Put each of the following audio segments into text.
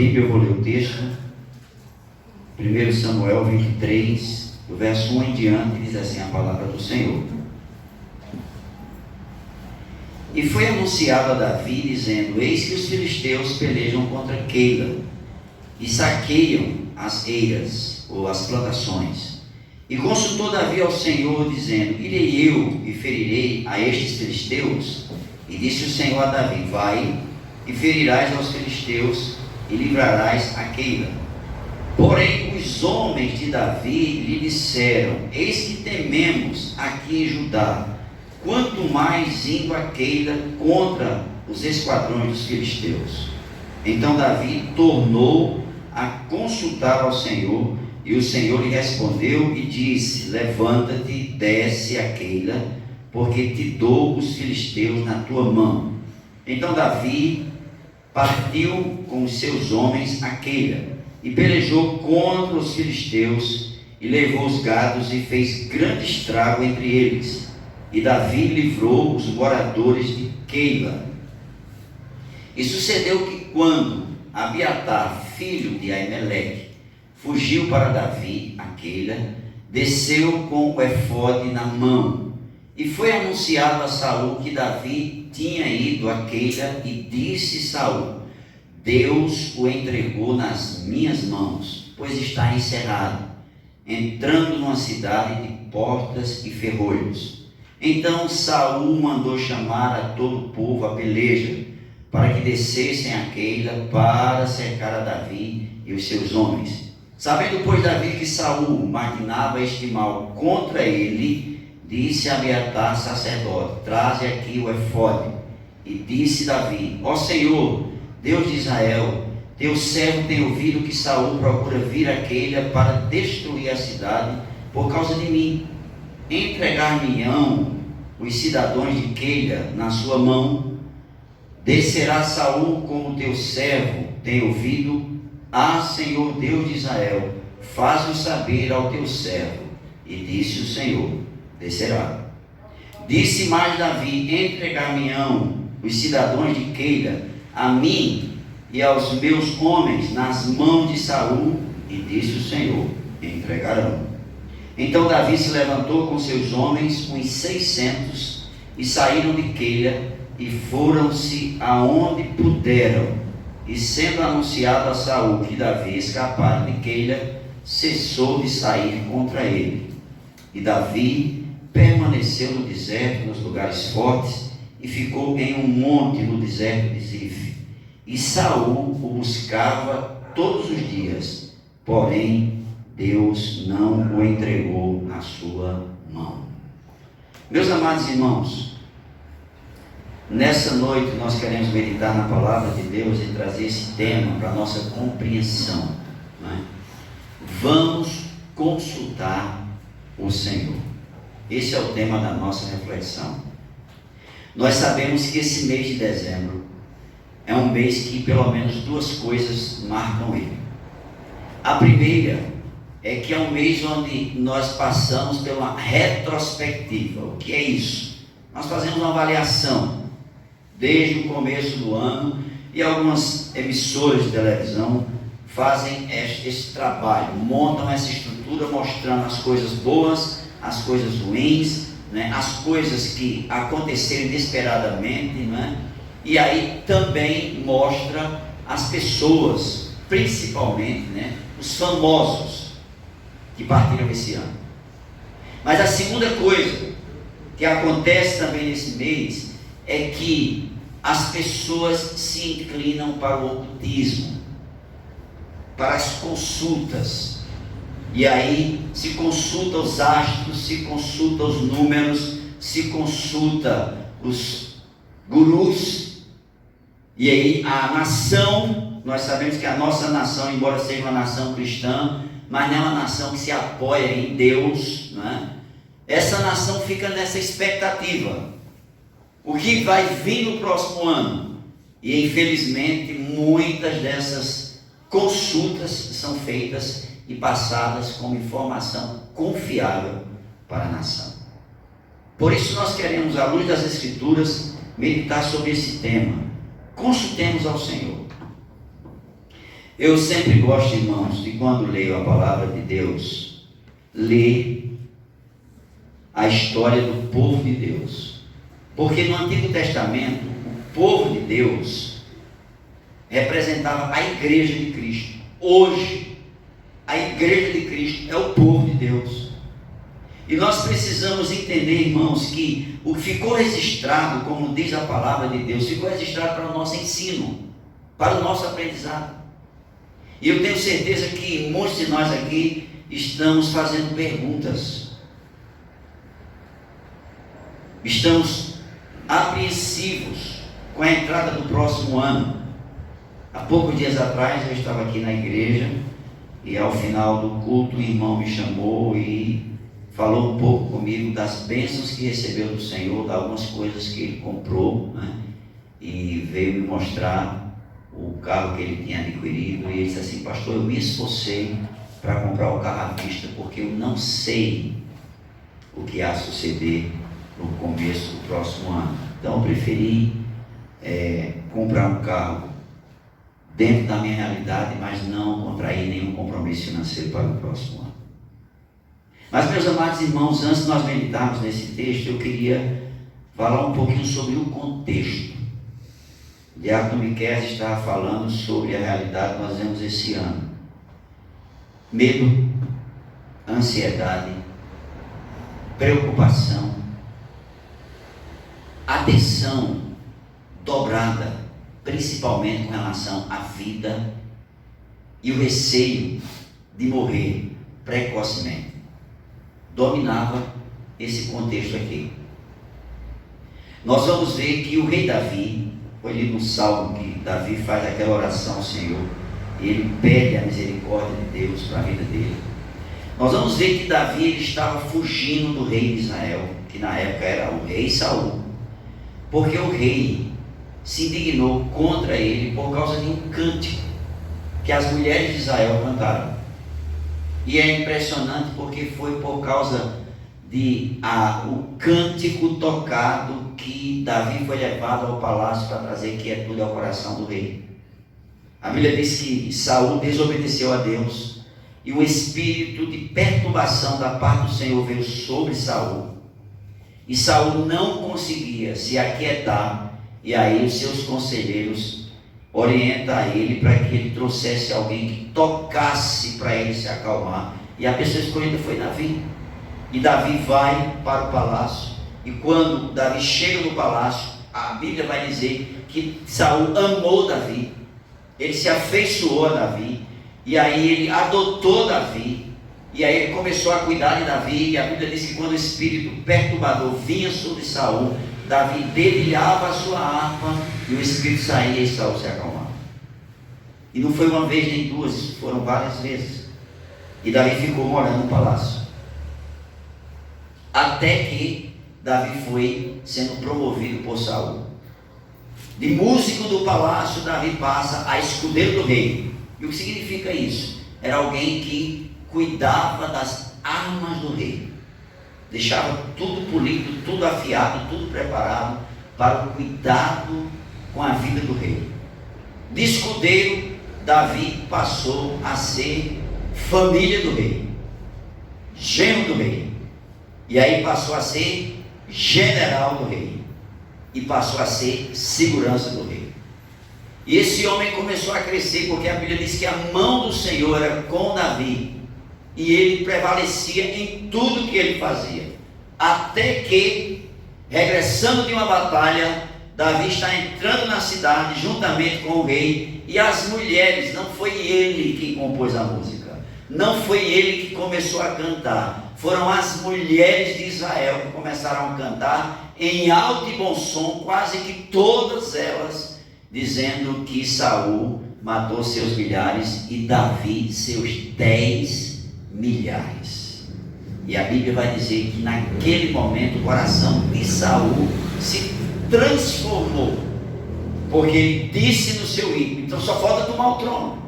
Bíblia, eu vou ler o texto. 1 Samuel 23, do verso 1 em diante, diz assim a palavra do Senhor. E foi anunciado a Davi, dizendo: eis que os filisteus pelejam contra Keila, e saqueiam as eiras, ou as plantações. E consultou Davi ao Senhor, dizendo: irei eu e ferirei a estes filisteus? E disse o Senhor a Davi: vai, e ferirás aos filisteus, e livrarás a Keila. Porém os homens de Davi lhe disseram: eis que tememos aqui em Judá, quanto mais indo a Keila contra os esquadrões dos filisteus. Então Davi tornou a consultar ao Senhor, e o Senhor lhe respondeu e disse: levanta-te, desce a Keila, porque te dou os filisteus na tua mão. Então Davi partiu com os seus homens a Keila, e pelejou contra os filisteus, e levou os gados, e fez grande estrago entre eles. E Davi livrou os moradores de Keila. E sucedeu que quando Abiatar, filho de Aimeleque, fugiu para Davi a Keila, desceu com o efode na mão. E foi anunciado a Saul que Davi tinha ido a Keila, e disse Saul: Deus o entregou nas minhas mãos, pois está encerrado, entrando numa cidade de portas e ferrolhos. Então Saul mandou chamar a todo o povo a peleja, para que descessem a Keila para cercar a Davi e os seus homens. Sabendo, pois, Davi que Saul maquinava este mal contra ele, disse a Abiatar, sacerdote: traze aqui o efode. E disse Davi: ó Senhor, Deus de Israel, teu servo tem ouvido que Saul procura vir a Keila para destruir a cidade por causa de mim. Entregar-me-ão os cidadãos de Keila na sua mão? Descerá Saul como teu servo tem ouvido? Ah, Senhor Deus de Israel, faz-o saber ao teu servo. E disse o Senhor: descerá. Disse mais Davi: entregar-me-ão os cidadãos de Keila a mim e aos meus homens nas mãos de Saul? E disse o Senhor: entregarão. Então Davi se levantou com seus homens, uns 600, e saíram de Keila, e foram-se aonde puderam. E sendo anunciado a Saul que Davi escapara de Keila, cessou de sair contra ele. E Davi permaneceu no deserto, nos lugares fortes, e ficou em um monte no deserto de Zif. E Saul o buscava todos os dias, porém Deus não o entregou na sua mão. Meus amados irmãos, nessa noite nós queremos meditar na palavra de Deus e trazer esse tema para a nossa compreensão, não é? Vamos consultar o Senhor. Esse é o tema da nossa reflexão. Nós sabemos que esse mês de dezembro é um mês que pelo menos duas coisas marcam ele. A primeira é que é um mês onde nós passamos por uma retrospectiva. O que é isso? Nós fazemos uma avaliação desde o começo do ano, e algumas emissoras de televisão fazem esse trabalho, montam essa estrutura mostrando as coisas boas, as coisas ruins, né, as coisas que aconteceram inesperadamente, né, e aí também mostra as pessoas, principalmente, né, os famosos que partiram esse ano. Mas a segunda coisa que acontece também nesse mês é que as pessoas se inclinam para o ocultismo, para as consultas, e aí se consulta os astros, se consulta os números, se consulta os gurus, e aí a nação, nós sabemos que a nossa nação, embora seja uma nação cristã, mas não é uma nação que se apoia em Deus, né? Essa nação fica nessa expectativa. O que vai vir no próximo ano? E infelizmente muitas dessas consultas são feitas e passadas como informação confiável para a nação. Por isso nós queremos, à luz das Escrituras, meditar sobre esse tema. Consultemos ao Senhor. Eu sempre gosto, irmãos, de quando leio a palavra de Deus, ler a história do povo de Deus. Porque no Antigo Testamento, o povo de Deus representava a igreja de Cristo. Hoje, a igreja de Cristo é o povo de Deus. E nós precisamos entender, irmãos, que o que ficou registrado, como diz a palavra de Deus, ficou registrado para o nosso ensino, para o nosso aprendizado. E eu tenho certeza que muitos de nós aqui estamos fazendo perguntas. Estamos apreensivos com a entrada do próximo ano. Há poucos dias atrás eu estava aqui na igreja e ao final do culto o irmão me chamou e falou um pouco comigo das bênçãos que recebeu do Senhor, de algumas coisas que ele comprou, né? E veio me mostrar o carro que ele tinha adquirido, e ele disse assim: pastor, eu me esforcei para comprar o carro à vista, porque eu não sei o que há a suceder no começo do próximo ano. Então eu preferi comprar um carro dentro da minha realidade, mas não contrair nenhum compromisso financeiro para o próximo ano. Mas, meus amados irmãos, antes de nós meditarmos nesse texto, eu queria falar um pouquinho sobre o contexto. O diácono Miqueias estava falando sobre a realidade que nós vemos esse ano. Medo, ansiedade, preocupação, atenção dobrada, principalmente com relação à vida e o receio de morrer precocemente. Dominava esse contexto aqui. Nós vamos ver que o rei Davi, foi ali no Salmo que Davi faz aquela oração ao Senhor, e ele pede a misericórdia de Deus para a vida dele. Nós vamos ver que Davi ele estava fugindo do rei de Israel, que na época era o rei Saul, porque o rei se indignou contra ele por causa de um cântico que as mulheres de Israel cantaram. E é impressionante porque foi por causa de o cântico tocado que Davi foi levado ao palácio para trazer quietude ao coração do rei. A Bíblia diz que Saul desobedeceu a Deus e um espírito de perturbação da parte do Senhor veio sobre Saul. E Saul não conseguia se aquietar, e aí os seus conselheiros orientam ele para que ele trouxesse alguém que tocasse para ele se acalmar. E a pessoa escolhida foi Davi. E Davi vai para o palácio, e quando Davi chega no palácio, a Bíblia vai dizer que Saul amou Davi, ele se afeiçoou a Davi, e aí ele adotou Davi, e aí ele começou a cuidar de Davi. E a Bíblia diz que quando o espírito perturbador vinha sobre Saul, Davi dedilhava a sua harpa e o espírito saía e Saul se acalmava. E não foi uma vez nem duas, isso foram várias vezes. E Davi ficou morando no palácio, até que Davi foi sendo promovido por Saul. De músico do palácio, Davi passa a escudeiro do rei. E o que significa isso? Era alguém que cuidava das armas do rei, deixava tudo polido, tudo afiado, tudo preparado para o cuidado com a vida do rei. De escudeiro, Davi passou a ser família do rei, genro do rei, e aí passou a ser general do rei, e passou a ser segurança do rei. E esse homem começou a crescer, porque a Bíblia diz que a mão do Senhor era com Davi, e ele prevalecia em tudo que ele fazia, até que, regressando de uma batalha, Davi está entrando na cidade juntamente com o rei, e as mulheres, não foi ele que compôs a música, não foi ele que começou a cantar, foram as mulheres de Israel que começaram a cantar em alto e bom som, quase que todas elas, dizendo que Saul matou seus milhares e Davi seus 10 milhares. E a Bíblia vai dizer que naquele momento o coração de Saul se transformou, porque ele disse no seu íntimo: então só falta tomar o trono,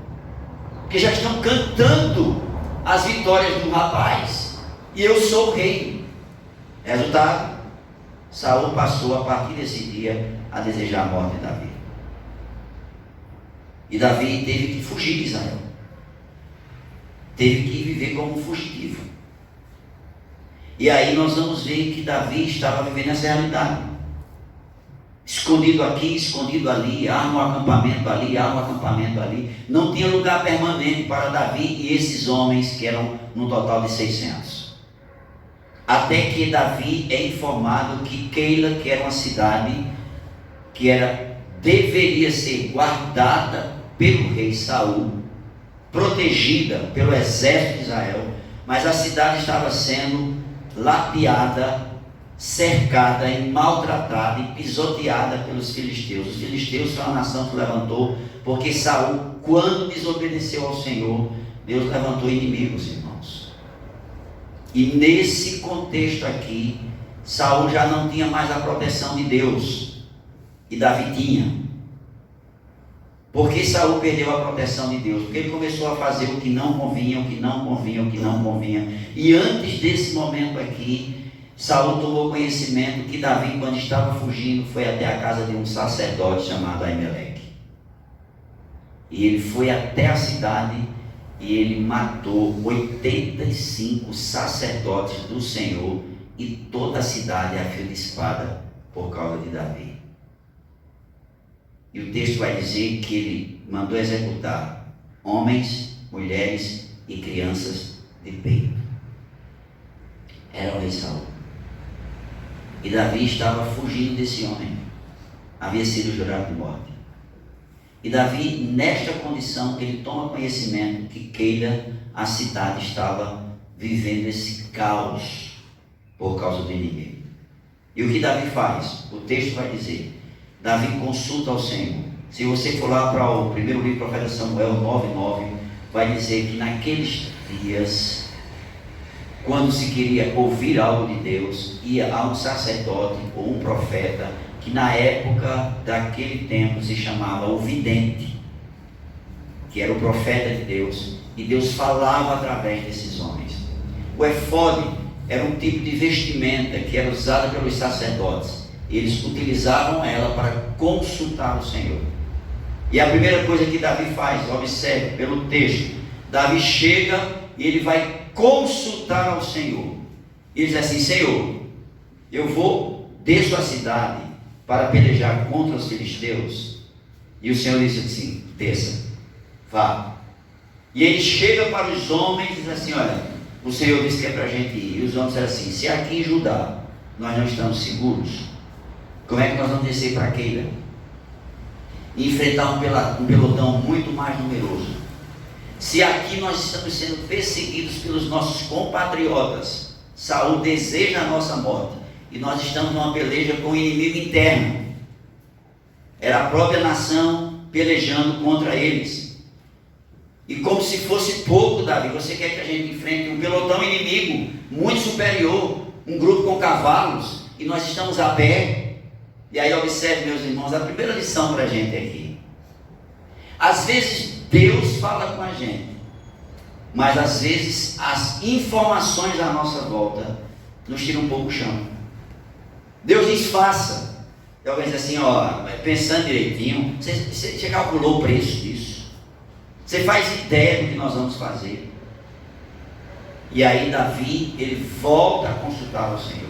porque já estão cantando as vitórias do rapaz, e eu sou o rei. Resultado, Saul passou a partir desse dia a desejar a morte de Davi. E Davi teve que fugir de Israel. Teve que viver como fugitivo. E aí nós vamos ver que Davi estava vivendo essa realidade. Escondido aqui, escondido ali, há um acampamento ali, há um acampamento ali. Não tinha lugar permanente para Davi e esses homens, que eram no total de 600. Até que Davi é informado que Keila, que era uma cidade que deveria ser guardada pelo rei Saul, protegida pelo exército de Israel, mas a cidade estava sendo lapiada, cercada e maltratada e pisoteada pelos filisteus. Os filisteus são a nação que levantou, porque Saul, quando desobedeceu ao Senhor, Deus levantou inimigos, irmãos. E nesse contexto aqui, Saul já não tinha mais a proteção de Deus, e Davi tinha. Por que Saul perdeu a proteção de Deus? Porque ele começou a fazer o que não convinha, o que não convinha, o que não convinha. E antes desse momento aqui, Saul tomou conhecimento que Davi, quando estava fugindo, foi até a casa de um sacerdote chamado Aimeleque. E ele foi até a cidade e ele matou 85 sacerdotes do Senhor e toda a cidade a fio de espada por causa de Davi. E o texto vai dizer que ele mandou executar homens, mulheres e crianças de peito. Era o rei Saul. E Davi estava fugindo desse homem. Havia sido jurado de morte. E Davi, nesta condição, ele toma conhecimento que Keila, a cidade, estava vivendo esse caos por causa do inimigo. E o que Davi faz? O texto vai dizer: Davi consulta ao Senhor. Se você for lá para o primeiro livro do profeta Samuel 9:9, vai dizer que naqueles dias, quando se queria ouvir algo de Deus, ia a um sacerdote ou um profeta, que na época daquele tempo se chamava o vidente, que era o profeta de Deus, e Deus falava através desses homens. O efode era um tipo de vestimenta que era usada pelos sacerdotes. Eles utilizavam ela para consultar o Senhor. E a primeira coisa que Davi faz, observe pelo texto, Davi chega e ele vai consultar ao Senhor. E ele diz assim: Senhor, eu desço a cidade para pelejar contra os filisteus. E o Senhor disse assim: desça, vá. E ele chega para os homens e diz assim: olha, o Senhor disse que é para a gente ir. E os homens disseram assim: se aqui em Judá nós não estamos seguros, como é que nós vamos descer para Keila e enfrentar um pelotão muito mais numeroso? Se aqui nós estamos sendo perseguidos pelos nossos compatriotas, Saul deseja a nossa morte, e nós estamos numa peleja com o inimigo interno. Era a própria nação pelejando contra eles. E como se fosse pouco, Davi, você quer que a gente enfrente um pelotão inimigo muito superior, um grupo com cavalos, e nós estamos a pé? E aí observe, meus irmãos, a primeira lição para a gente aqui. Às vezes Deus fala com a gente, mas às vezes as informações à nossa volta nos tiram um pouco o chão. Deus diz faça. E alguém diz assim: ó, pensando direitinho, você calculou o preço disso? Você faz ideia do que nós vamos fazer? E aí Davi, ele volta a consultar o Senhor.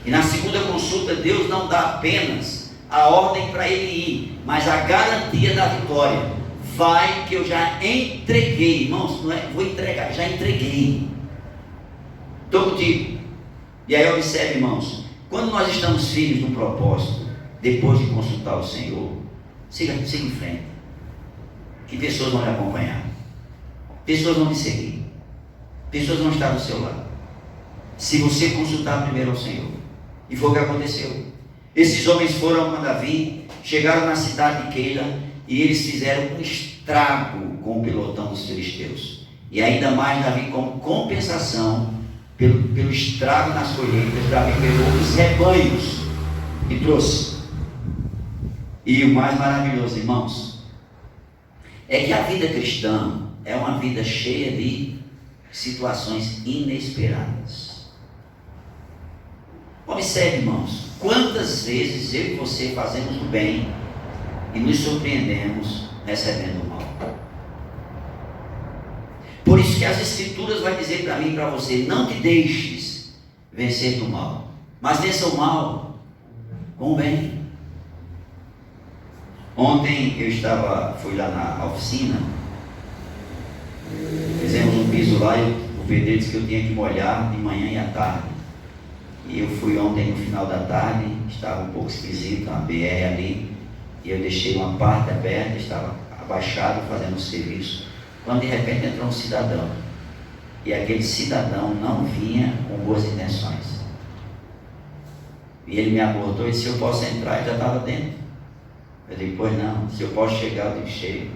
E na segunda consulta, Deus não dá apenas a ordem para ele ir, mas a garantia da vitória. Vai que eu já entreguei, irmãos, não é vou entregar, já entreguei. Estou contigo. E aí observe, irmãos, quando nós estamos firmes no propósito, depois de consultar o Senhor, siga em frente. Que pessoas vão lhe acompanhar, pessoas vão lhe seguir, pessoas vão estar do seu lado, se você consultar primeiro ao Senhor. E foi o que aconteceu. Esses homens foram com Davi, chegaram na cidade de Keila, e eles fizeram um estrago com o pelotão dos filisteus. E ainda mais Davi, como compensação pelo estrago nas colheitas, Davi pegou os rebanhos e trouxe. E o mais maravilhoso, irmãos, é que a vida cristã é uma vida cheia de situações inesperadas. Observe, irmãos, quantas vezes eu e você fazemos o bem e nos surpreendemos recebendo o mal. Por isso que as Escrituras vai dizer para mim e para você: não te deixes vencer do mal, mas vença o mal com o bem. Ontem eu fui lá na oficina, fizemos um piso lá e o pedreiro disse que eu tinha que molhar de manhã e à tarde. E eu fui ontem no final da tarde, estava um pouco esquisito, uma BR ali, e eu deixei uma parte aberta, estava abaixado fazendo o serviço, quando de repente entrou um cidadão. E aquele cidadão não vinha com boas intenções. E ele me abordou e disse: eu posso entrar? Eu já estava dentro. Eu digo: pois não, se eu posso chegar, eu digo: chego.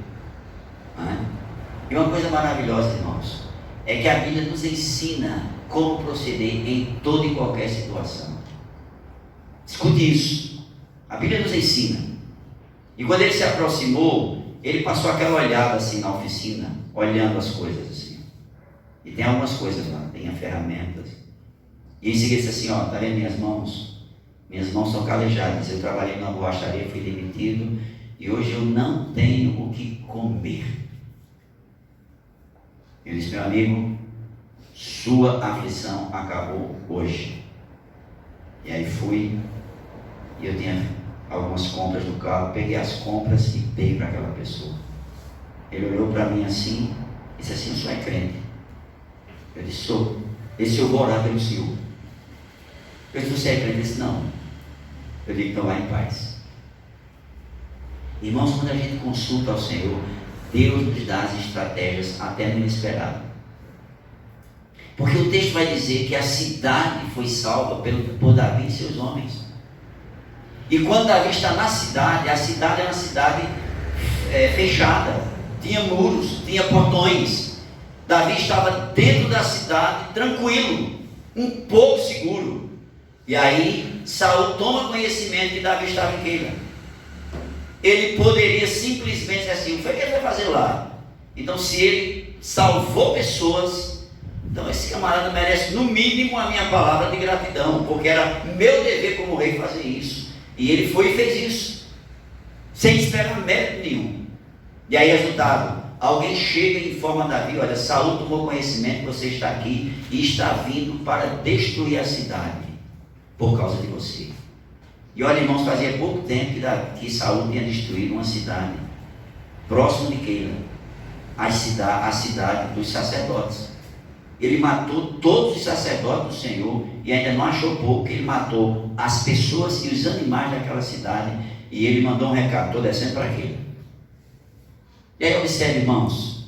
E uma coisa maravilhosa, irmãos, é que a Bíblia nos ensina como proceder em toda e qualquer situação. Escute isso. A Bíblia nos ensina. E quando ele se aproximou, ele passou aquela olhada assim na oficina, olhando as coisas assim. E tem algumas coisas lá, tem ferramentas. E em seguida disse assim: ó, tá vendo minhas mãos? Minhas mãos são calejadas. Eu trabalhei numa borracharia, fui demitido, e hoje eu não tenho o que comer. Eu disse: meu amigo, sua aflição acabou hoje. E aí fui, e eu tinha algumas compras no carro, peguei as compras e dei para aquela pessoa. Ele olhou para mim assim e disse assim: o senhor é crente? Eu disse: sou. Ele disse: eu vou orar pelo senhor. Eu disse: você é crente? Ele disse: não. Eu digo: então vá em paz. Irmãos, quando a gente consulta ao Senhor, Deus nos dá as estratégias até no inesperado. Porque o texto vai dizer que a cidade foi salva por Davi e seus homens. E quando Davi está na cidade, a cidade é uma cidade fechada, tinha muros, tinha portões. Davi estava dentro da cidade, tranquilo, um pouco seguro. E aí Saul toma conhecimento que Davi estava em Keila. Ele poderia simplesmente dizer assim: o que ele vai fazer lá? Então, se ele salvou pessoas, então esse camarada merece no mínimo a minha palavra de gratidão, porque era meu dever como rei fazer isso. E ele foi e fez isso, sem esperar mérito nenhum. E aí, resultado: alguém chega e informa a Davi: olha, Saul tomou conhecimento que você está aqui e está vindo para destruir a cidade por causa de você. E olha, irmãos, fazia pouco tempo que Saul tinha destruído uma cidade próximo de Keila, a cidade dos sacerdotes. Ele matou todos os sacerdotes do Senhor, e ainda não achou pouco, que ele matou as pessoas e os animais daquela cidade. E ele mandou um recado: estou descendo para Keila. E aí observe, irmãos,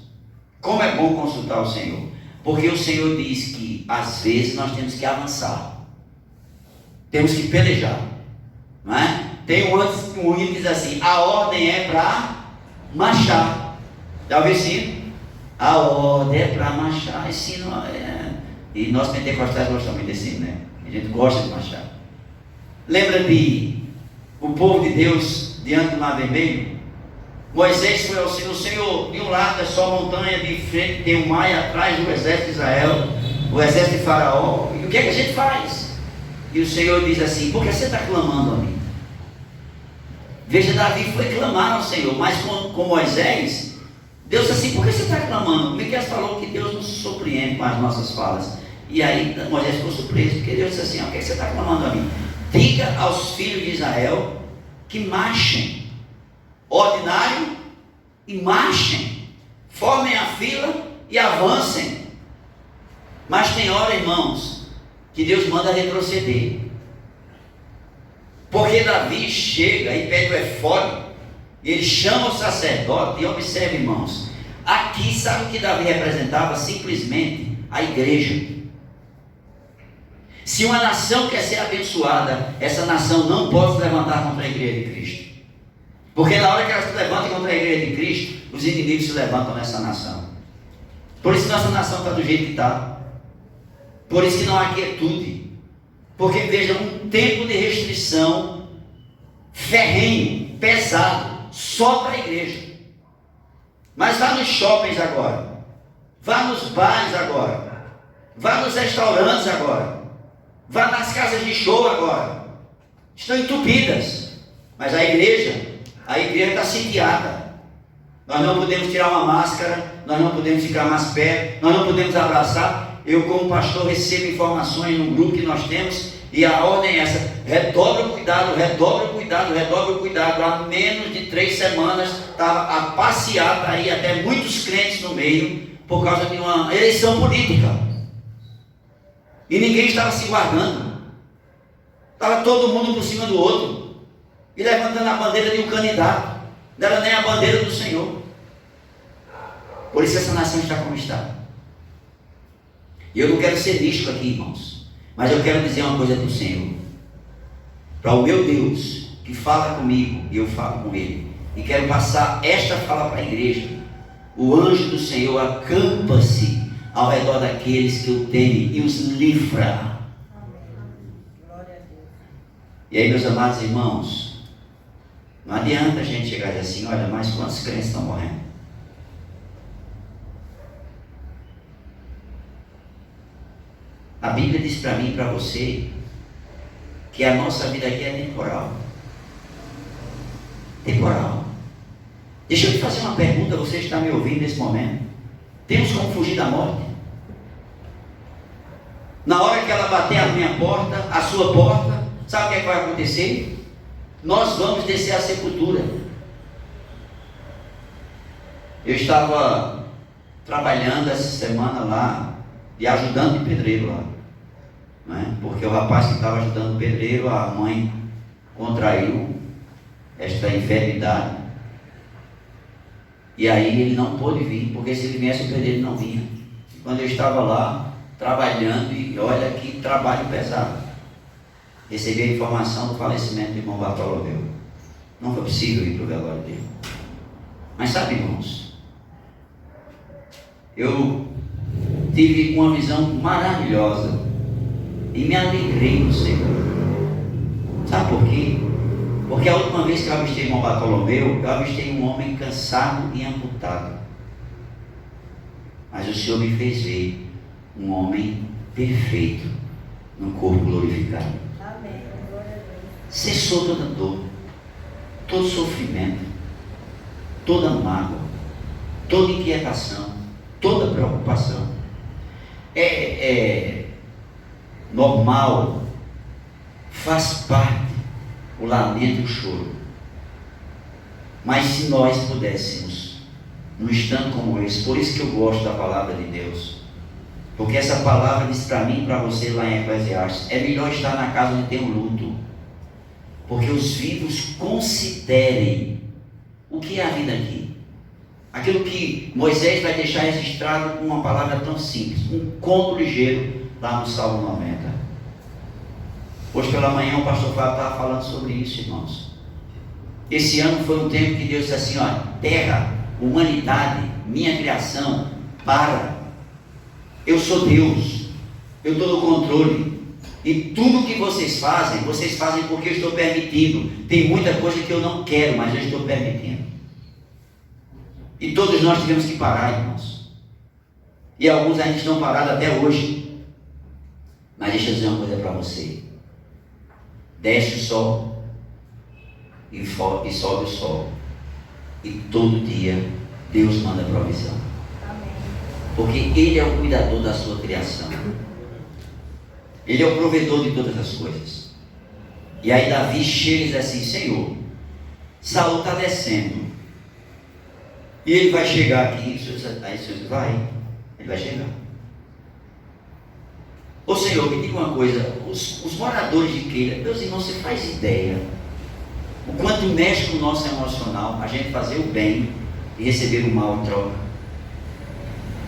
como é bom consultar o Senhor, porque o Senhor diz que às vezes nós temos que avançar, temos que pelejar, não é? Tem um hino que diz assim: a ordem é para marchar. Já ouviu esse hino? A ordem é para marchar. Esse hino e nós pentecostais gostamos muito desse hino, né? A gente gosta de marchar. Lembra de o povo de Deus diante do Mar Vermelho? Moisés foi ao Senhor: Senhor, de um lado é só montanha, de frente tem o mar, e atrás do exército de Israel, o exército de Faraó. E o que é que a gente faz? E o Senhor diz assim: por que você está clamando a mim? Veja, Davi foi clamar ao Senhor, mas com Moisés, Deus disse assim: por que você está clamando? Miqueias falou que Deus nos surpreende com as nossas falas. E aí Moisés ficou surpreso, porque Deus disse assim: por que você está clamando a mim? Diga aos filhos de Israel que marchem, ordinário, e marchem, formem a fila e avancem. Mas tem hora, irmãos, que Deus manda retroceder, porque Davi chega e pede o efode, e ele chama o sacerdote. E observe, irmãos, aqui sabe o que Davi representava? Simplesmente a igreja. Se uma nação quer ser abençoada, essa nação não pode se levantar contra a igreja de Cristo, porque na hora que ela se levanta contra a igreja de Cristo, os inimigos se levantam nessa nação. Por isso nossa nação está do jeito que está. Por isso que não há quietude. Porque veja, um tempo de restrição ferrenho, pesado, só para a igreja. Mas vá nos shoppings agora, vá nos bares agora, vá nos restaurantes agora, vá nas casas de show agora. Estão entupidas. Mas a igreja está sitiada. Nós não podemos tirar uma máscara, nós não podemos ficar mais perto, nós não podemos abraçar. Eu, como pastor, recebo informações no grupo que nós temos, e a ordem é essa: redobre o cuidado, redobre o cuidado, redobre o cuidado. Há menos de 3 semanas estava a passeata aí, até muitos crentes no meio, por causa de uma eleição política. E ninguém estava se guardando. Estava todo mundo por cima do outro, e levantando a bandeira de um candidato. Não era nem a bandeira do Senhor. Por isso essa nação está como está. E eu não quero ser místico aqui, irmãos, mas eu quero dizer uma coisa para o Senhor, para o meu Deus, que fala comigo e eu falo com Ele, e quero passar esta fala para a igreja. O anjo do Senhor acampa-se ao redor daqueles que o temem e os livra. E aí, meus amados irmãos, não adianta a gente chegar e dizer assim: olha, mas quantos crentes estão morrendo? A Bíblia diz para mim e para você que a nossa vida aqui é temporal. Temporal. Deixa eu te fazer uma pergunta, você está me ouvindo nesse momento. Temos como fugir da morte? Na hora que ela bater a minha porta, a sua porta, sabe o que é que vai acontecer? Nós vamos descer à sepultura. Eu estava trabalhando essa semana lá, e ajudando de pedreiro lá, né? Porque o rapaz que estava ajudando o pedreiro, a mãe contraiu esta enfermidade, e aí ele não pôde vir, porque se ele viesse o pedreiro não vinha. Quando eu estava lá trabalhando, e olha que trabalho pesado, recebi a informação do falecimento do irmão Bartolomeu. Não foi possível ir para o velório dele. Mas sabe, irmãos, eu tive uma visão maravilhosa e me alegrei no Senhor. Sabe por quê? Porque a última vez que eu avistei o irmão Bartolomeu, eu avistei um homem cansado e amputado. Mas o Senhor me fez ver um homem perfeito no corpo glorificado. Amém. Cessou toda dor, todo sofrimento, toda mágoa, toda inquietação, toda preocupação. É normal, faz parte o lamento e o choro. Mas se nós pudéssemos, num instante como esse, por isso que eu gosto da palavra de Deus, porque essa palavra diz para mim e para você lá em Eclesiastes: é melhor estar na casa onde tem um luto, porque os vivos considerem o que é a vida aqui. Aquilo que Moisés vai deixar registrado com uma palavra tão simples, um conto ligeiro, lá no Salmo 90. Hoje pela manhã o pastor Fábio estava falando sobre isso, irmãos. Esse ano foi um tempo que Deus disse assim: olha, terra, humanidade, minha criação, para. Eu sou Deus, eu estou no controle. E tudo que vocês fazem porque eu estou permitindo. Tem muita coisa que eu não quero, mas eu estou permitindo. E todos nós tivemos que parar, irmãos. E alguns ainda estão parados até hoje. Mas deixa eu dizer uma coisa para você: desce o sol e sobe o sol, e todo dia Deus manda provisão. Amém. Porque Ele é o cuidador da sua criação. Ele é o provedor de todas as coisas. E aí Davi chega e diz assim: Senhor, Saul está descendo, e ele vai chegar aqui. Aí o Senhor diz: vai, ele vai chegar. Ô Senhor, me diga uma coisa: os moradores de Keila, meus irmãos, você faz ideia o quanto mexe com o nosso emocional a gente fazer o bem e receber o mal em troca?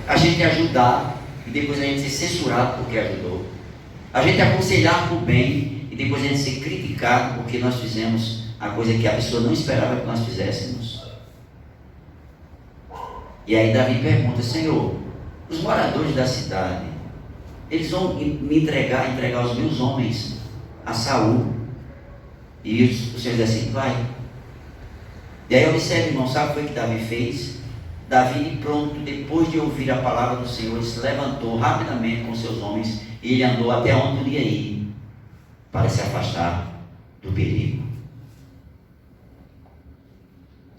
A gente ajudar e depois a gente ser censurado porque ajudou. A gente aconselhar por bem e depois a gente ser criticado porque nós fizemos a coisa que a pessoa não esperava que nós fizéssemos. E aí Davi pergunta: Senhor, os moradores da cidade, eles vão me entregar os meus homens a Saul. E o Senhor diz assim: vai. E aí observe, irmão, sabe o que foi que Davi fez? Davi, pronto, depois de ouvir a palavra do Senhor, ele se levantou rapidamente com seus homens e ele andou até onde podia ir para se afastar do perigo.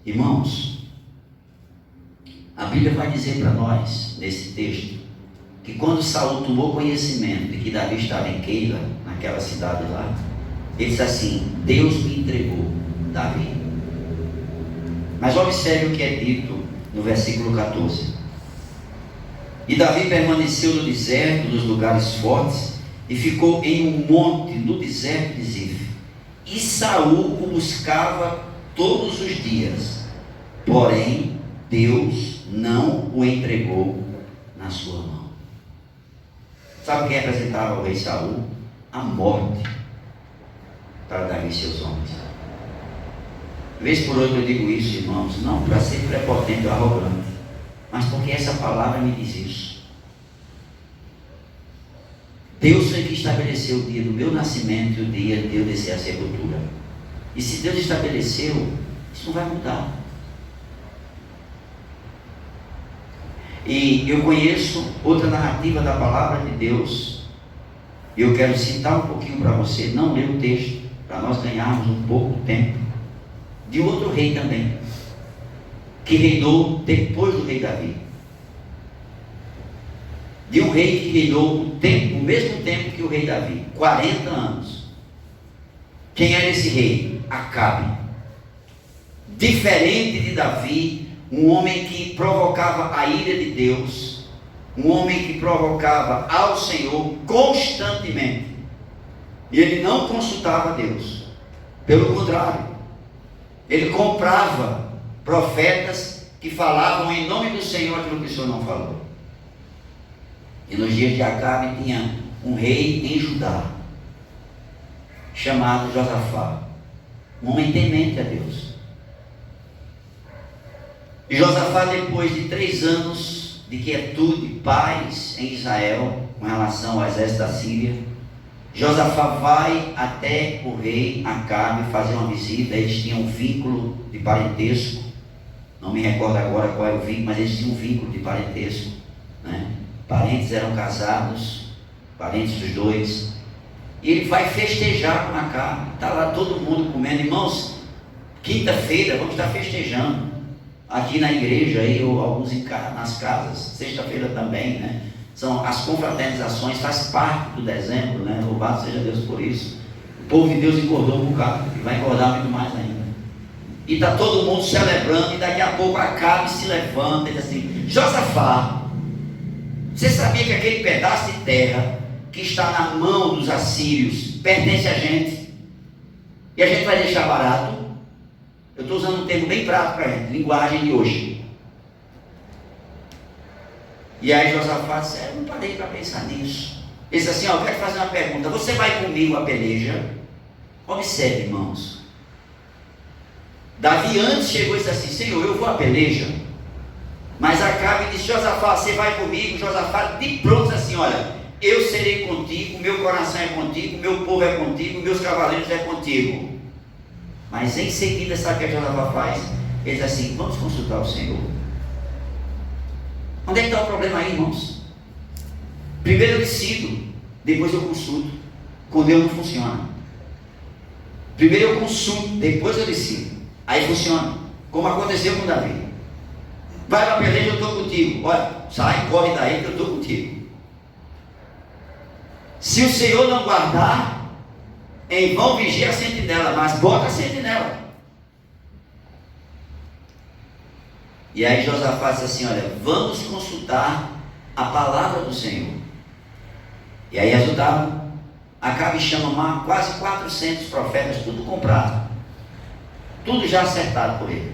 Irmãos, A Bíblia vai dizer para nós, nesse texto, que quando Saul tomou conhecimento de que Davi estava em Keila, naquela cidade lá, ele disse assim: Deus me entregou Davi. Mas observe o que é dito no versículo 14. E Davi permaneceu no deserto, nos lugares fortes, e ficou em um monte no deserto de Zif. E Saul o buscava todos os dias, porém Deus não o entregou na sua mão. Sabe o que representava o rei Saul? A morte para Davi e seus homens. Vez por outra eu digo isso, irmãos, não para ser prepotente ou arrogante, mas porque essa palavra me diz isso. Deus foi que estabeleceu o dia do meu nascimento e o dia de eu descer à sepultura. E se Deus estabeleceu, isso não vai mudar. E eu conheço outra narrativa da palavra de Deus. E eu quero citar um pouquinho para você, não ler o texto, para nós ganharmos um pouco de tempo. De outro rei também, que reinou depois do rei Davi. De um rei que reinou o mesmo tempo que o rei Davi, 40 anos. Quem era esse rei? Acabe. Diferente de Davi, um homem que provocava a ira de Deus, um homem que provocava ao Senhor constantemente. E ele não consultava Deus. Pelo contrário, ele comprava profetas que falavam em nome do Senhor aquilo que o Senhor não falou. E nos dias de Acabe tinha um rei em Judá, chamado Josafá, um homem temente a Deus. E Josafá, depois de 3 anos de quietude, paz em Israel, com relação ao exército da Síria, Josafá vai até o rei Acabe fazer uma visita. Eles tinham um vínculo de parentesco, não me recordo agora qual era o vínculo, mas eles tinham um vínculo de parentesco, né? Parentes eram casados, parentes dos dois. E ele vai festejar com Acabe. Está lá todo mundo comendo. Irmãos, quinta-feira vamos estar festejando aqui na igreja, aí, ou alguns nas casas. Sexta-feira também, né? São as confraternizações, faz parte do dezembro, né? Louvado seja Deus por isso. O povo de Deus engordou um bocado e vai engordar muito mais ainda. E está todo mundo celebrando, e daqui a pouco Acabe se levanta e diz assim: Josafá, você sabia que aquele pedaço de terra que está na mão dos assírios pertence a gente? E a gente vai deixar barato? Eu estou usando um termo bem prático para a gente, linguagem de hoje. E aí Josafá disse: eu não parei para pensar nisso. Ele disse assim: eu quero fazer uma pergunta. Você vai comigo à peleja? Observe, irmãos. Davi antes chegou e disse assim: Senhor, eu vou à peleja. Mas Acabe disse: Josafá, você vai comigo? Josafá de pronto disse assim: olha, eu serei contigo, meu coração é contigo, meu povo é contigo, meus cavaleiros é contigo. Mas em seguida, sabe o que Josafá faz? Ele diz assim: vamos consultar o Senhor. Onde é que está o problema aí, irmãos? Primeiro eu decido, depois eu consulto. Com Deus não funciona. Primeiro eu consulto, depois eu decido. Aí funciona, como aconteceu com Davi. Vai para a peleja, eu estou contigo. Olha, sai, corre daí que eu estou contigo. Se o Senhor não guardar, em vão vigia a sentinela, mas bota a sentinela. E aí Josafá disse assim: olha, vamos consultar a palavra do Senhor. E aí resultado, Acabe chama quase 400 profetas, tudo comprado, tudo já acertado por ele,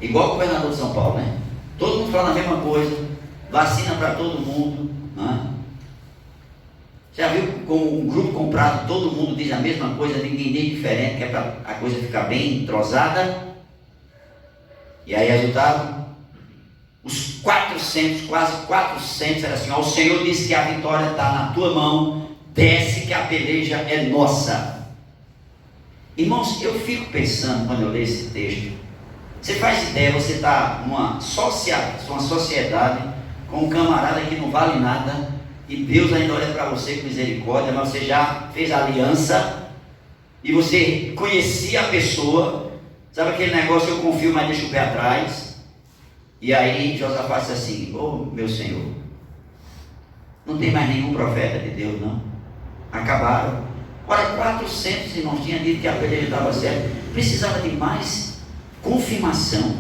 igual o governador de São Paulo, né? Todo mundo falando a mesma coisa, vacina para todo mundo, né? Já viu como um grupo comprado, todo mundo diz a mesma coisa, ninguém diz diferente, que é para a coisa ficar bem entrosada. E aí resultado, os 400, quase 400, era assim: ó, o Senhor disse que a vitória está na tua mão, desce que a peleja é nossa. Irmãos, eu fico pensando quando eu leio esse texto, você faz ideia, você está numa sociedade com um camarada que não vale nada, e Deus ainda olha para você com misericórdia, mas você já fez aliança, e você conhecia a pessoa, sabe aquele negócio: eu confio, mas deixo o pé atrás. E aí Josafá disse assim: ô meu senhor, não tem mais nenhum profeta de Deus, não. Acabaram. Ora, 400 irmãos tinham dito que a peleja estava certa. Precisava de mais confirmação.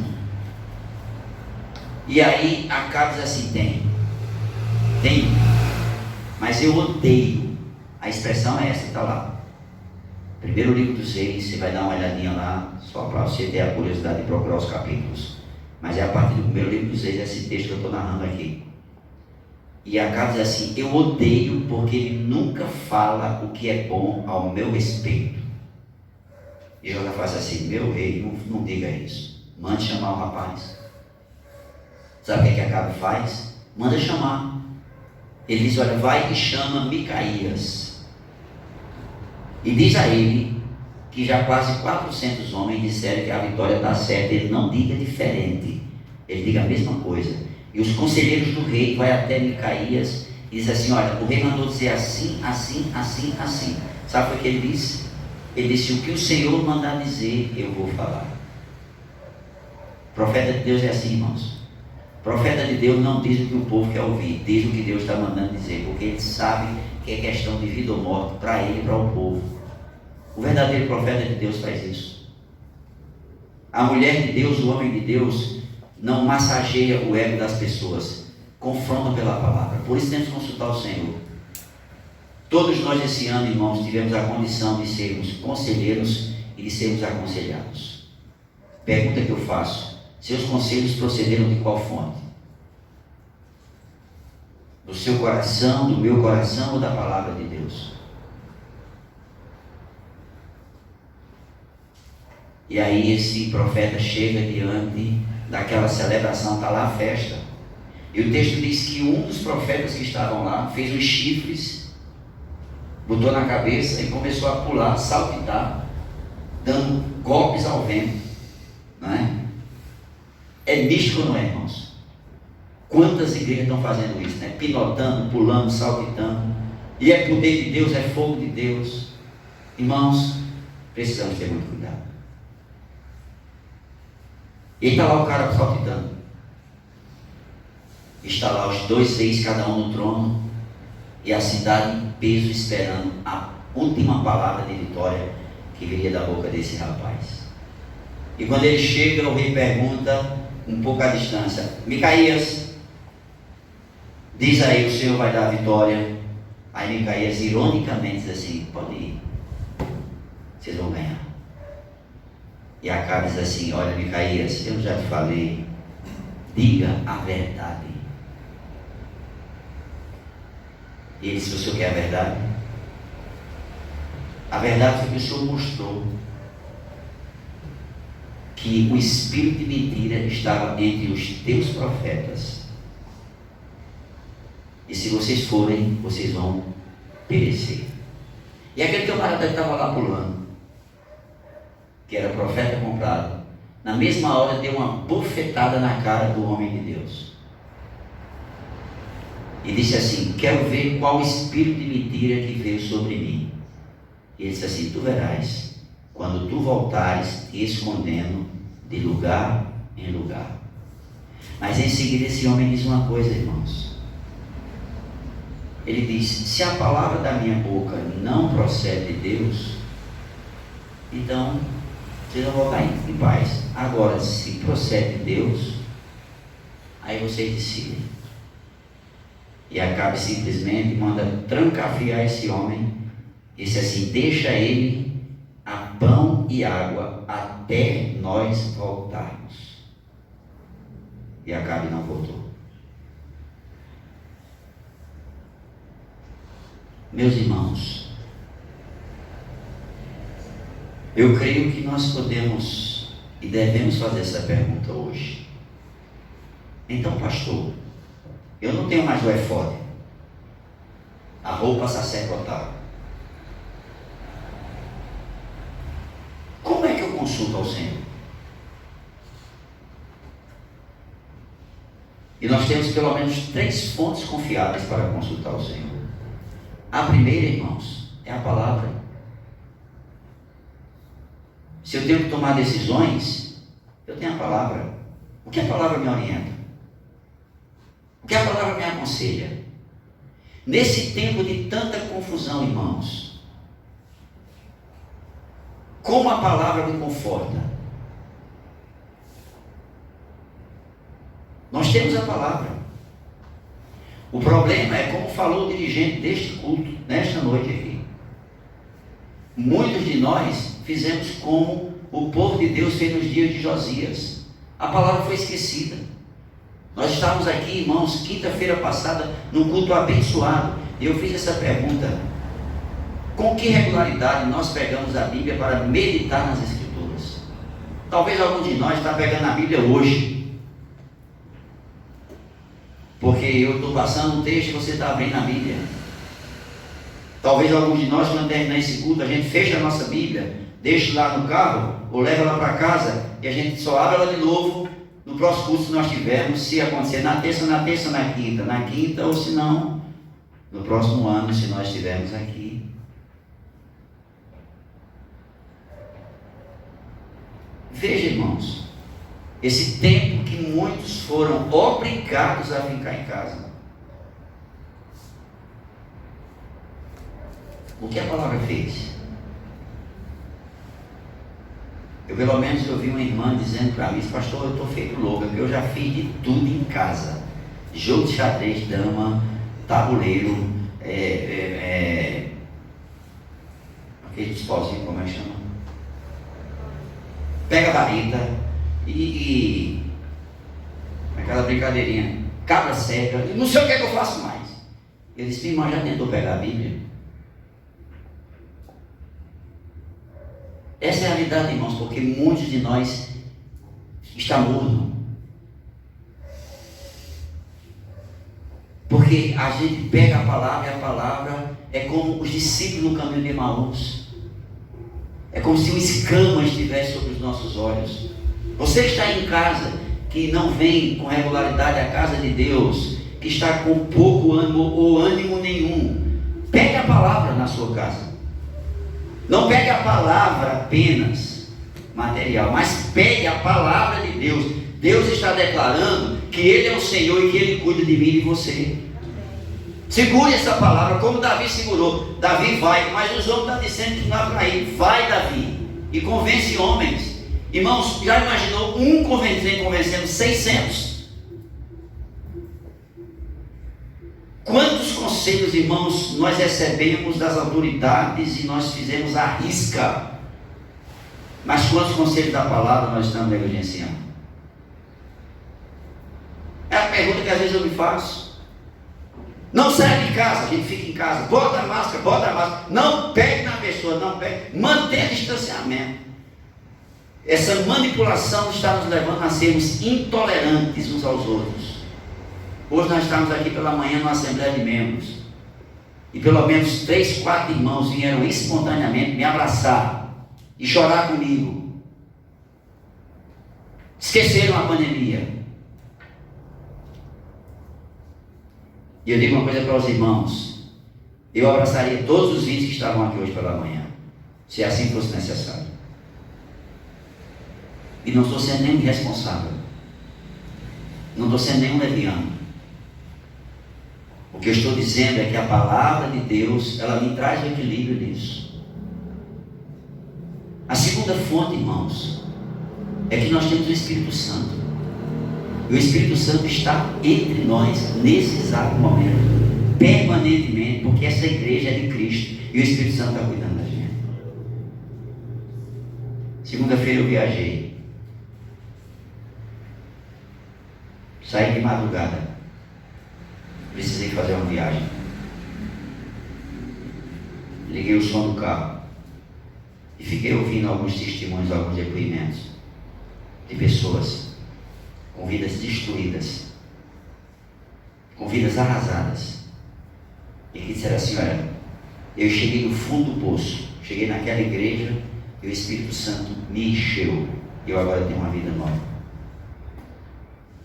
E aí Acabe diz assim: tem, mas eu odeio. A expressão é essa, está lá. Primeiro livro dos Reis, você vai dar uma olhadinha lá, só para você ter a curiosidade de procurar os capítulos. Mas é a partir do primeiro livro dos Reis, esse texto que eu estou narrando aqui. E Acabe diz assim: eu odeio porque ele nunca fala o que é bom ao meu respeito. E Josafá diz assim: meu rei, não diga isso. Mande chamar o rapaz. Sabe o que Acabe faz? Manda chamar. Ele diz: olha, vai e chama Micaías. E diz a ele que já quase 400 homens disseram que a vitória está certa. Ele não diga diferente. Ele diga a mesma coisa. E os conselheiros do rei vai até Micaías e diz assim: olha, o rei mandou dizer assim, assim, assim, assim. Sabe o que ele disse? Ele disse: o que o Senhor mandar dizer, eu vou falar. Profeta de Deus é assim, irmãos. Profeta de Deus não diz o que o povo quer ouvir, diz o que Deus está mandando dizer, porque ele sabe que é questão de vida ou morte para ele e para o povo. O verdadeiro profeta de Deus faz isso. A mulher de Deus, o homem de Deus, não massageia o ego das pessoas, confronta pela palavra. Por isso temos que consultar o Senhor. Todos nós esse ano, irmãos, tivemos a condição de sermos conselheiros e de sermos aconselhados. Pergunta que eu faço: seus conselhos procederam de qual fonte? Do seu coração, do meu coração ou da palavra de Deus? E aí esse profeta chega diante daquela celebração, está lá a festa. E o texto diz que um dos profetas que estavam lá fez uns chifres, botou na cabeça e começou a pular, saltitar, dando golpes ao vento. Não é? É místico, não é, irmãos? Quantas igrejas estão fazendo isso, né? Pilotando, pulando, saltitando. E é poder de Deus, é fogo de Deus. Irmãos, precisamos ter muito cuidado. E está lá o cara saltitando. Está lá os dois reis, cada um no trono, e a cidade em peso, esperando a última palavra de vitória que viria da boca desse rapaz. E quando ele chega, o rei pergunta, um pouco à distância: Micaías, diz aí, o Senhor vai dar a vitória. Aí Micaías ironicamente diz assim: pode ir, vocês vão ganhar. E Acabe diz assim: olha, Micaías, eu já te falei, diga a verdade. E ele disse: o senhor quer a verdade? A verdade foi que o Senhor mostrou que o espírito de mentira estava entre os teus profetas. E se vocês forem, vocês vão perecer. E aquele camarada que estava lá pulando, que era profeta comprado, na mesma hora deu uma bofetada na cara do homem de Deus. E disse assim: quero ver qual espírito de mentira que veio sobre mim. E ele disse assim: tu verás, quando tu voltares te escondendo de lugar em lugar. Mas em seguida esse homem diz uma coisa, irmãos. Ele diz: se a palavra da minha boca não procede de Deus, então vocês vão voltar em paz. Agora, se procede de Deus, aí vocês decidem. E Acabe simplesmente manda trancafiar esse homem. E disse assim: deixa ele a pão e água até nós voltarmos. E Acabe não voltou. Meus irmãos, eu creio que nós podemos e devemos fazer essa pergunta hoje. Então, pastor, eu não tenho mais o efode, a roupa sacerdotal. Como é que eu consulto ao Senhor? E nós temos pelo menos 3 fontes confiáveis para consultar o Senhor. A primeira, irmãos, é a palavra. Se eu tenho que tomar decisões, eu tenho a palavra. O que a palavra me orienta? O que a palavra me aconselha? Nesse tempo de tanta confusão, irmãos, como a palavra me conforta? Nós temos a palavra. O problema é como falou o dirigente deste culto, nesta noite aqui. Muitos de nós fizemos como o povo de Deus fez nos dias de Josias. A palavra foi esquecida. Nós estávamos aqui, irmãos, quinta-feira passada, num culto abençoado, e eu fiz essa pergunta: com que regularidade nós pegamos a Bíblia para meditar nas Escrituras? Talvez algum de nós está pegando a Bíblia hoje, porque eu estou passando um texto e você está abrindo a Bíblia. Talvez algum de nós, quando terminar esse culto, a gente fecha a nossa Bíblia, deixa lá no carro, ou leva lá para casa, e a gente só abre ela de novo no próximo curso que nós tivermos, se acontecer na terça, na quinta, ou se não, no próximo ano, se nós estivermos aqui. Veja, irmãos, esse tempo que muitos foram obrigados a ficar em casa. O que a palavra fez? Eu pelo menos ouvi uma irmã dizendo para mim: pastor, eu estou feito louca, eu já fiz de tudo em casa. Jogo de xadrez, dama, tabuleiro, aquele disposinho, como é que chama? Pega a vareta e aquela brincadeirinha, cabra cega, não sei o que é que eu faço mais. Eu disse: minha irmã já tentou pegar a Bíblia? Essa é a realidade, irmãos, porque muitos de nós estão mornos. Porque a gente pega a palavra, e a palavra é como os discípulos no caminho de Emaús. É como se uma escama estivesse sobre os nossos olhos. Você que está em casa, que não vem com regularidade à casa de Deus, que está com pouco ânimo ou ânimo nenhum, pegue a palavra na sua casa. Não pegue a palavra apenas material, mas pegue a palavra de Deus. Deus está declarando que Ele é o Senhor e que Ele cuida de mim e de você. Segure essa palavra, como Davi segurou. Davi vai, mas os homens estão dizendo que não é para ir. Vai, Davi, e convence homens. Irmãos, já imaginou um convencendo 600? Quantos conselhos, irmãos, nós recebemos das autoridades e nós fizemos à risca? Mas quantos conselhos da palavra nós estamos negligenciando? É a pergunta que às vezes eu me faço. Não sai de casa, a gente fica em casa. Bota a máscara. Não pegue na pessoa, não pegue. Mantenha distanciamento. Essa manipulação está nos levando a sermos intolerantes uns aos outros. Hoje nós estamos aqui pela manhã numa assembleia de membros. E pelo menos 3, 4 irmãos vieram espontaneamente me abraçar e chorar comigo. Esqueceram a pandemia. E eu digo uma coisa para os irmãos: eu abraçaria todos os 20 que estavam aqui hoje pela manhã, se assim fosse necessário. E não estou sendo nem irresponsável, não estou sendo nenhum leviano. O que eu estou dizendo é que a palavra de Deus, ela me traz o equilíbrio nisso. A segunda fonte, irmãos, é que nós temos o Espírito Santo. E o Espírito Santo está entre nós nesse exato momento, permanentemente, porque essa igreja é de Cristo e o Espírito Santo está cuidando da gente. Segunda-feira eu viajei, saí de madrugada, precisei fazer uma viagem. Liguei o som do carro e fiquei ouvindo alguns testemunhos, alguns depoimentos de pessoas com vidas destruídas, com vidas arrasadas, e que disseram assim: olha, eu cheguei no fundo do poço, cheguei naquela igreja e o Espírito Santo me encheu, e eu agora tenho uma vida nova.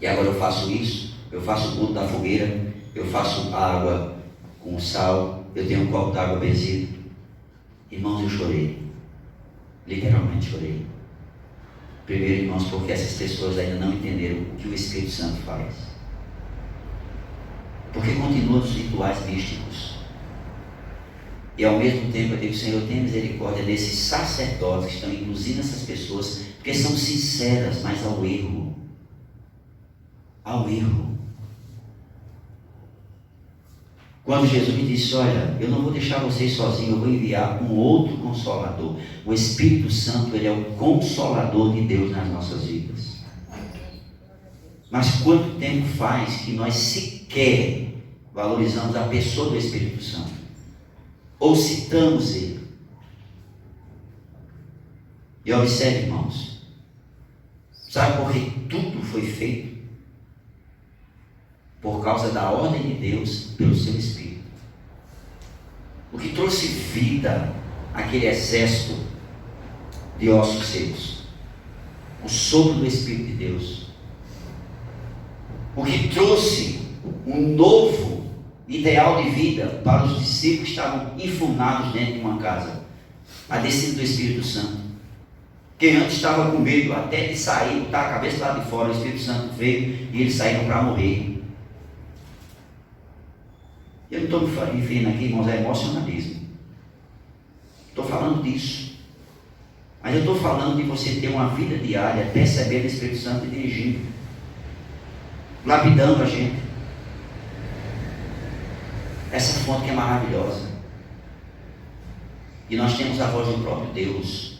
E agora eu faço isso, eu faço o culto da fogueira, eu faço água com sal, eu tenho um copo d'água benzido. Irmãos, eu chorei, literalmente chorei. Primeiro, irmãos, porque essas pessoas ainda não entenderam o que o Espírito Santo faz. Porque continuam os rituais místicos. E ao mesmo tempo eu digo, Senhor, tenha misericórdia desses sacerdotes que estão induzindo essas pessoas, porque são sinceras, mas ao erro. Ao erro. Quando Jesus me disse, olha, eu não vou deixar vocês sozinhos, eu vou enviar um outro Consolador. O Espírito Santo, ele é o Consolador de Deus nas nossas vidas. Mas quanto tempo faz que nós sequer valorizamos a pessoa do Espírito Santo? Ou citamos ele? E observe, irmãos, sabe por que tudo foi feito? Por causa da ordem de Deus, pelo seu Espírito. O que trouxe vida àquele exército de ossos secos? O sopro do Espírito de Deus. O que trouxe um novo ideal de vida para os discípulos que estavam enfunados dentro de uma casa? A descida do Espírito Santo. Quem antes estava com medo até de sair, botar a cabeça lá de fora, o Espírito Santo veio e eles saíram para morrer. Eu não estou me referindo aqui, irmãos, é emocionalismo. Estou falando disso. Mas eu estou falando de você ter uma vida diária, percebendo o Espírito Santo e dirigindo, lapidando a gente. Essa fonte que é maravilhosa. E nós temos a voz do próprio Deus.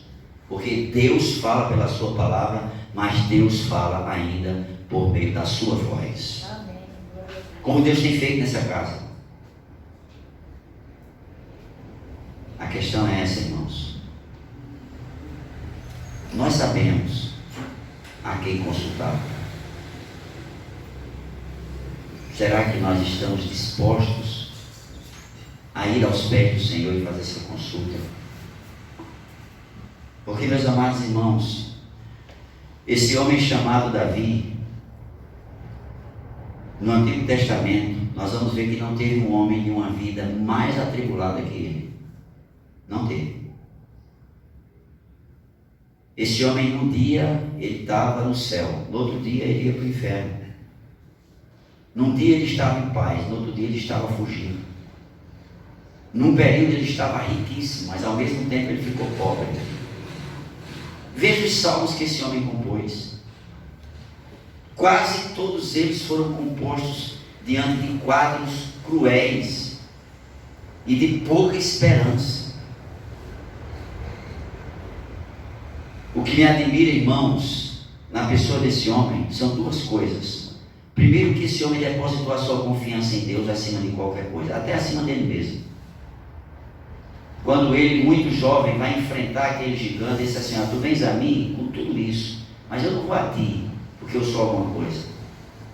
Porque Deus fala pela sua palavra, mas Deus fala ainda por meio da sua voz. Amém. Como Deus tem feito nessa casa. A questão é essa, irmãos. Nós sabemos a quem consultar. Será que nós estamos dispostos a ir aos pés do Senhor e fazer essa consulta? Porque, meus amados irmãos, esse homem chamado Davi, no Antigo Testamento, nós vamos ver que não teve um homem de uma vida mais atribulada que ele. Não teve. Esse homem, num dia, ele estava no céu. No outro dia, ele ia para o inferno. Num dia, ele estava em paz. No outro dia, ele estava fugindo. Num período, ele estava riquíssimo, mas ao mesmo tempo, ele ficou pobre. Veja os salmos que esse homem compôs. Quase todos eles foram compostos diante de quadros cruéis e de pouca esperança. O que me admira, irmãos, na pessoa desse homem, são duas coisas. Primeiro, que esse homem depositou a sua confiança em Deus acima de qualquer coisa, até acima dele mesmo. Quando ele, muito jovem, vai enfrentar aquele gigante, ele disse assim, tu vens a mim com tudo isso, mas eu não vou a ti, porque eu sou alguma coisa.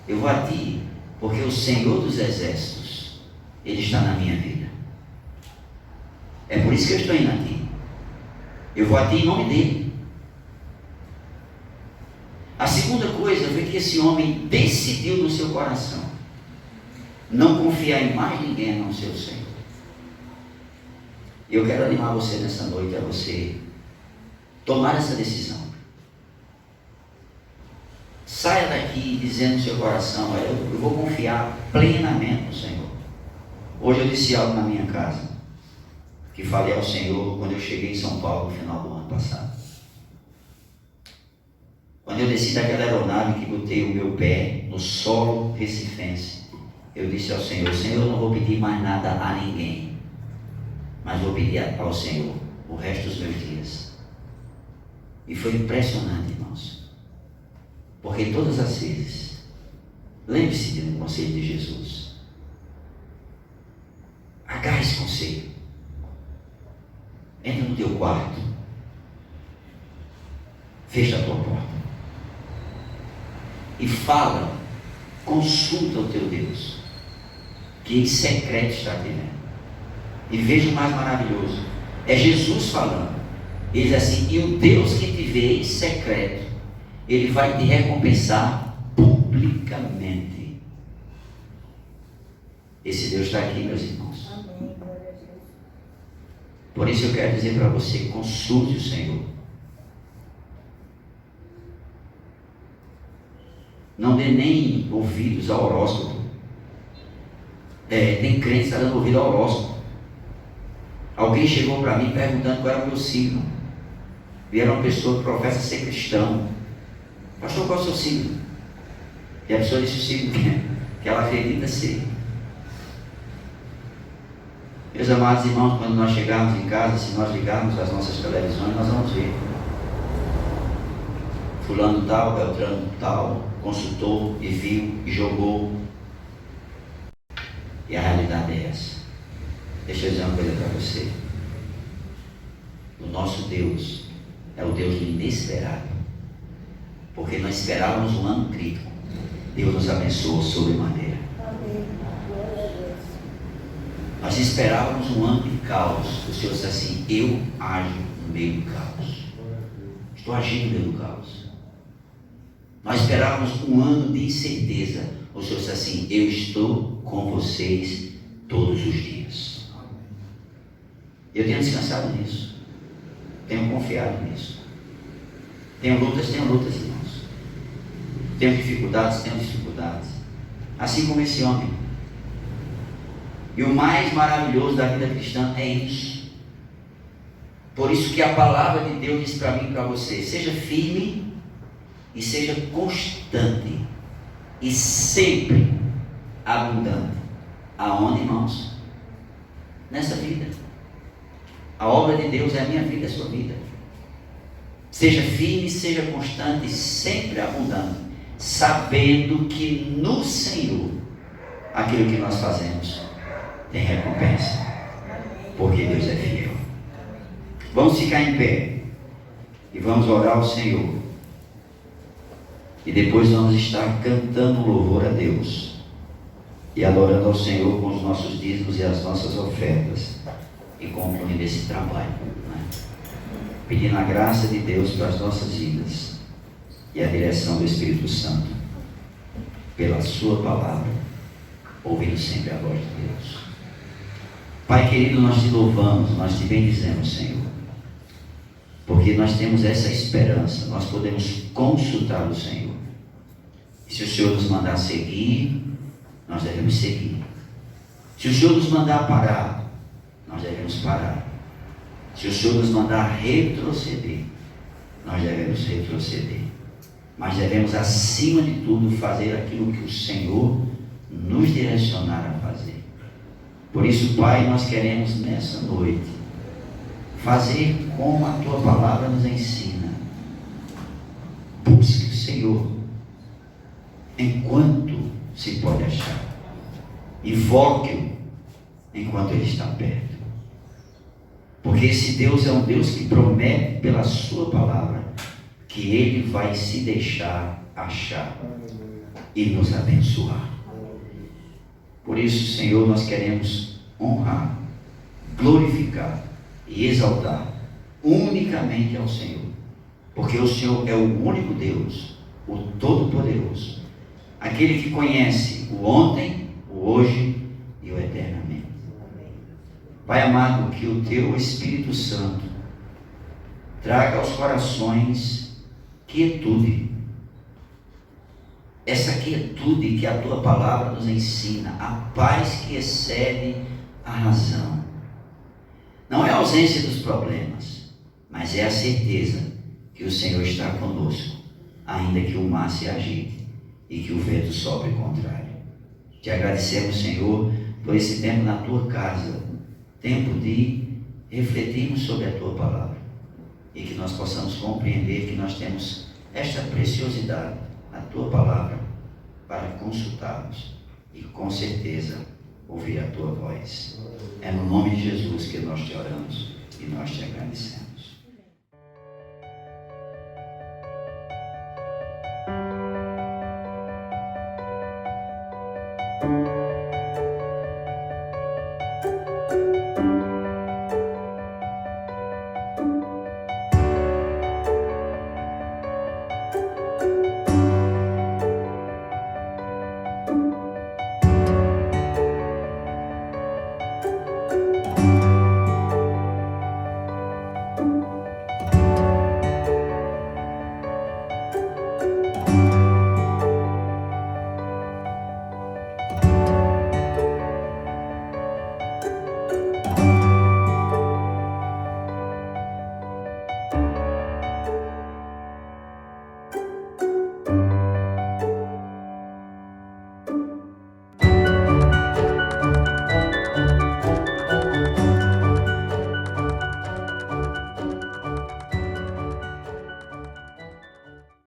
Eu vou a ti, porque o Senhor dos Exércitos, Ele está na minha vida. É por isso que eu estou indo a ti. Eu vou a ti em nome dele. A segunda coisa foi que esse homem decidiu no seu coração não confiar em mais ninguém a não ser o Senhor. E eu quero animar você nessa noite a você tomar essa decisão. Saia daqui dizendo no seu coração, eu vou confiar plenamente no Senhor. Hoje eu disse algo na minha casa, que falei ao Senhor quando eu cheguei em São Paulo no final do ano passado. Quando eu desci daquela aeronave que botei o meu pé no solo recifense, eu disse ao Senhor, Senhor, eu não vou pedir mais nada a ninguém, mas vou pedir ao Senhor o resto dos meus dias. E foi impressionante, irmãos, porque todas as vezes, lembre-se do conselho de Jesus, agarre esse conselho, entra no teu quarto, fecha a tua porta e fala, consulta o teu Deus, que em secreto está te vendo. E veja o mais maravilhoso, é Jesus falando. Ele diz assim, e o Deus que te vê em secreto, Ele vai te recompensar publicamente. Esse Deus está aqui, meus irmãos. Amém. Por isso eu quero dizer para você, consulte o Senhor. Não dê nem ouvidos ao horóscopo. Tem crente que está dando ouvido ao horóscopo. Alguém chegou para mim perguntando qual era o meu signo. E era uma pessoa que professa ser cristão. Pastor, qual é o seu signo? E a pessoa disse o signo que ela acredita ser. Meus amados irmãos, quando nós chegarmos em casa, se nós ligarmos as nossas televisões, nós vamos ver. Fulano tal, Beltrano tal, consultou e viu e jogou. E a realidade é essa. Deixa eu dizer uma coisa para você. O nosso Deus é o Deus do inesperado. Porque nós esperávamos um ano crítico. Deus nos abençoou sobremaneira. Nós esperávamos um ano de caos. O Senhor disse assim: eu ajo no meio do caos. Estou agindo no meio do caos. Nós esperávamos um ano de incerteza. O Senhor disse assim: eu estou com vocês todos os dias. Eu tenho descansado nisso. Tenho confiado nisso. Tenho lutas, irmãos. Tenho dificuldades. Assim como esse homem. E o mais maravilhoso da vida cristã é isso. Por isso que a palavra de Deus diz para mim e para você: seja firme e seja constante e sempre abundante. Aonde, irmãos? Nessa vida. A obra de Deus é a minha vida, é a sua vida. Seja firme, seja constante, sempre abundante, sabendo que no Senhor aquilo que nós fazemos tem recompensa, porque Deus é fiel. Vamos ficar em pé e vamos orar ao Senhor, e depois vamos estar cantando louvor a Deus e adorando ao Senhor com os nossos dízimos e as nossas ofertas, e concluindo esse trabalho, pedindo a graça de Deus para as nossas vidas e a direção do Espírito Santo pela sua palavra, ouvindo sempre a voz de Deus. Pai querido, nós te louvamos, nós te bendizemos, Senhor, porque nós temos essa esperança. Nós podemos consultar o Senhor, e se o Senhor nos mandar seguir, nós devemos seguir. Se o Senhor nos mandar parar, nós devemos parar. Se o Senhor nos mandar retroceder, nós devemos retroceder. Mas devemos, acima de tudo, fazer aquilo que o Senhor nos direcionar a fazer. Por isso, Pai, nós queremos nessa noite fazer como a Tua palavra nos ensina. Busque o Senhor enquanto se pode achar. Invoque-o enquanto Ele está perto. Porque esse Deus é um Deus que promete pela sua palavra que Ele vai se deixar achar e nos abençoar. Por isso, Senhor, nós queremos honrar, glorificar e exaltar unicamente ao Senhor. Porque o Senhor é o único Deus, o Todo-Poderoso, aquele que conhece o ontem, o hoje e o eternamente. Pai amado, que o Teu Espírito Santo traga aos corações quietude. Essa quietude que a Tua palavra nos ensina, a paz que excede a razão. Não é a ausência dos problemas, mas é a certeza que o Senhor está conosco, ainda que o mar se agite e que o vento sopre contrário. Te agradecemos, Senhor, por esse tempo na Tua casa, tempo de refletirmos sobre a Tua palavra, e que nós possamos compreender que nós temos esta preciosidade, a Tua palavra, para consultarmos e com certeza ouvir a Tua voz. É no nome de Jesus que nós te oramos e nós te agradecemos.